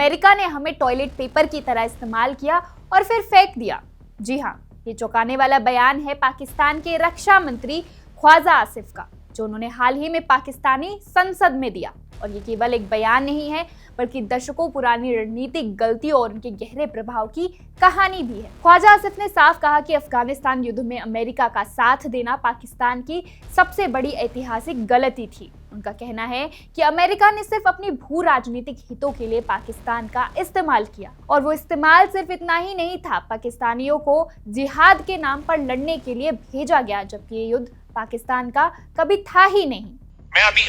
America ने हमें toilet paper की तरह इस्तेमाल किया और फिर फेंक दिया। जी हाँ, ये चौंकाने वाला बयान है पाकिस्तान के रक्षा मंत्री ख्वाजा आसिफ का, जो उन्होंने हाल ही में पाकिस्तानी संसद में दिया। और ये केवल एक बयान नहीं है, बल्कि दशकों पुरानी रणनीतिक गलतियों और उनके गहरे प्रभाव की कहानी भी है। ख्वाजा आसिफ ने साफ कहा कि अफगानिस्तान युद्ध में अमेरिका का साथ देना पाकिस्तान की सबसे बड़ी ऐतिहासिक गलती थी। उनका कहना है कि अमेरिका ने सिर्फ अपनी भू राजनीतिक हितों के लिए पाकिस्तान का इस्तेमाल किया, और वो इस्तेमाल सिर्फ इतना ही नहीं था, पाकिस्तानियों को जिहाद के नाम पर लड़ने के लिए भेजा गया, जबकि ये युद्ध पाकिस्तान का कभी था ही नहीं। मैं अभी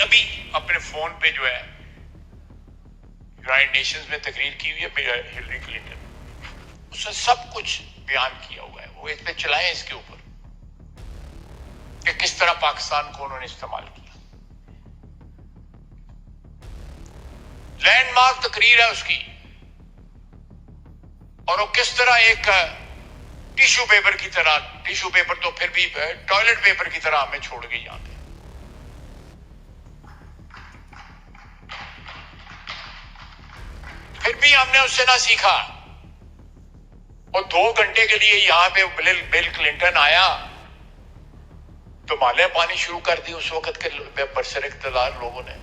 अपने फोन पे जो है यूनाइटेड नेशंस में तकरीर की हुई है हिलरी क्लिंटन, उसने सब कुछ बयान किया हुआ है। वो इस पे चलाएं इसके ऊपर कि किस तरह पाकिस्तान को उन्होंने इस्तेमाल किया। लैंडमार्क तकरीर है उसकी, और वो किस तरह एक टिश्यू पेपर की तरह, टिश्यू पेपर तो फिर भी टॉयलेट पेपर की तरह हमें छोड़ गई यहां पे। फिर भी हमने उससे ना सीखा। और 2 घंटे के लिए यहां पे बिल क्लिंटन आया तो माले पानी शुरू कर दी उस वक्त के बरसर इख्तियार लोगों ने।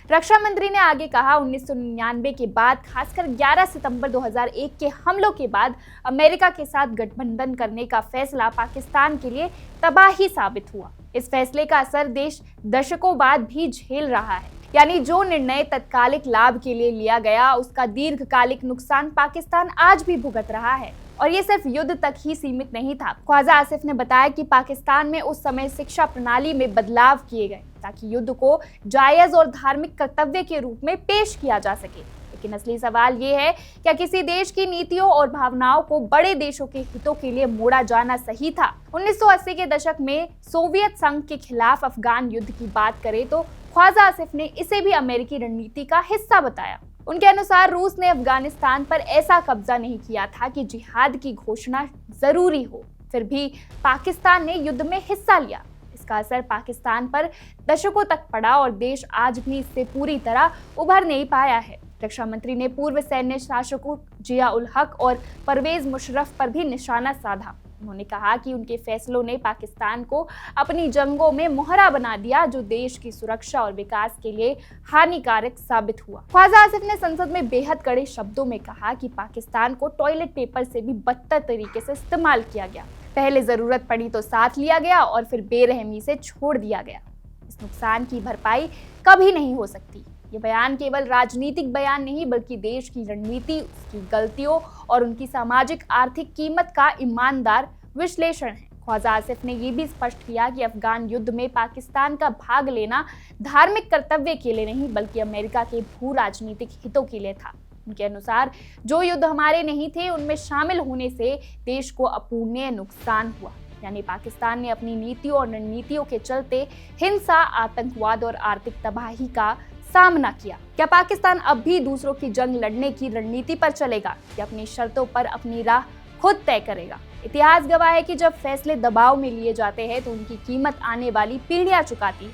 रक्षा मंत्री ने आगे कहा, 1999 के बाद, खासकर 11 सितंबर 2001 के हमलों के बाद अमेरिका के साथ गठबंधन करने का फैसला पाकिस्तान के लिए तबाही साबित हुआ। इस फैसले का असर देश दशकों बाद भी झेल रहा है। यानी जो निर्णय तत्कालिक लाभ के लिए लिया गया, उसका दीर्घकालिक नुकसान पाकिस्तान आज भी भुगत रहा है। और ये सिर्फ युद्ध तक ही सीमित नहीं था। ख्वाजा आसिफ ने बताया कि पाकिस्तान में उस समय शिक्षा प्रणाली में बदलाव किए गए ताकि युद्ध को जायज और धार्मिक कर्तव्य के रूप में पेश किया जा सके। लेकिन असली सवाल ये है, क्या किसी देश की नीतियों और भावनाओं को बड़े देशों के हितों के लिए मोड़ा जाना सही था? 1980 के दशक में सोवियत संघ के खिलाफ अफगान युद्ध की बात करें तो ख्वाजा आसिफ ने इसे भी अमेरिकी रणनीति का हिस्सा बताया। उनके अनुसार रूस ने अफगानिस्तान पर ऐसा कब्जा नहीं किया था कि जिहाद की घोषणा जरूरी हो, फिर भी पाकिस्तान ने युद्ध में हिस्सा लिया। इसका असर पाकिस्तान पर दशकों तक पड़ा और देश आज भी इससे पूरी तरह उभर नहीं पाया है। रक्षा मंत्री ने पूर्व सैन्य शासकों जिया उल हक और परवेज मुशर्रफ पर भी निशाना साधा। उन्होंने कहा कि उनके फैसलों ने पाकिस्तान को अपनी जंगों में मोहरा बना दिया, जो देश की सुरक्षा और विकास के लिए हानिकारक साबित हुआ। ख्वाजा आसिफ ने संसद में बेहद कड़े शब्दों में कहा कि पाकिस्तान को टॉयलेट पेपर से भी बदतर तरीके से इस्तेमाल किया गया। पहले जरूरत पड़ी तो साथ लिया गया और फिर बेरहमी से छोड़ दिया गया। इस नुकसान की भरपाई कभी नहीं हो सकती। ये बयान केवल राजनीतिक बयान नहीं, बल्कि देश की रणनीति, उसकी गलतियों और उनकी सामाजिक आर्थिक कीमत का ईमानदार विश्लेषण है। ख्वाजा आसिफ ने ये भी स्पष्ट किया कि अफगान युद्ध में पाकिस्तान का भाग लेना धार्मिक कर्तव्य के लिए नहीं, बल्कि अमेरिका के भू राजनीतिक हितों के लिए था। उनके अनुसार जो युद्ध हमारे नहीं थे, उनमें शामिल होने से देश को अपूरणीय नुकसान हुआ। यानी पाकिस्तान ने अपनी नीतियों और रणनीतियों के चलते हिंसा, आतंकवाद और आर्थिक तबाही का सामना किया। क्या पाकिस्तान अब भी दूसरों की जंग लड़ने की रणनीति पर चलेगा या अपनी शर्तों पर अपनी राह खुद तय करेगा? इतिहास गवाह है कि जब फैसले दबाव में लिए जाते हैं तो उनकी कीमत आने वाली पीढ़ियां चुकाती है।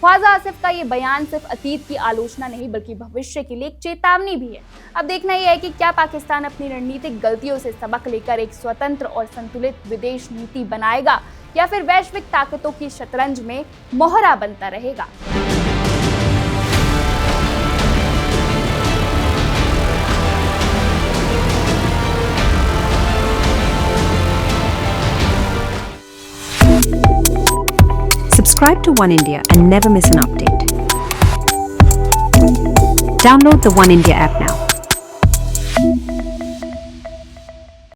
ख्वाजा आसिफ का ये बयान सिर्फ अतीत की आलोचना नहीं, बल्कि भविष्य के लिए एक चेतावनी भी है। अब देखना यह है कि क्या पाकिस्तान अपनी रणनीतिक गलतियों से सबक लेकर एक स्वतंत्र और संतुलित विदेश नीति बनाएगा, या फिर वैश्विक ताकतों की शतरंज में मोहरा बनता रहेगा। Subscribe to One India and never miss an update. Download the One India app now.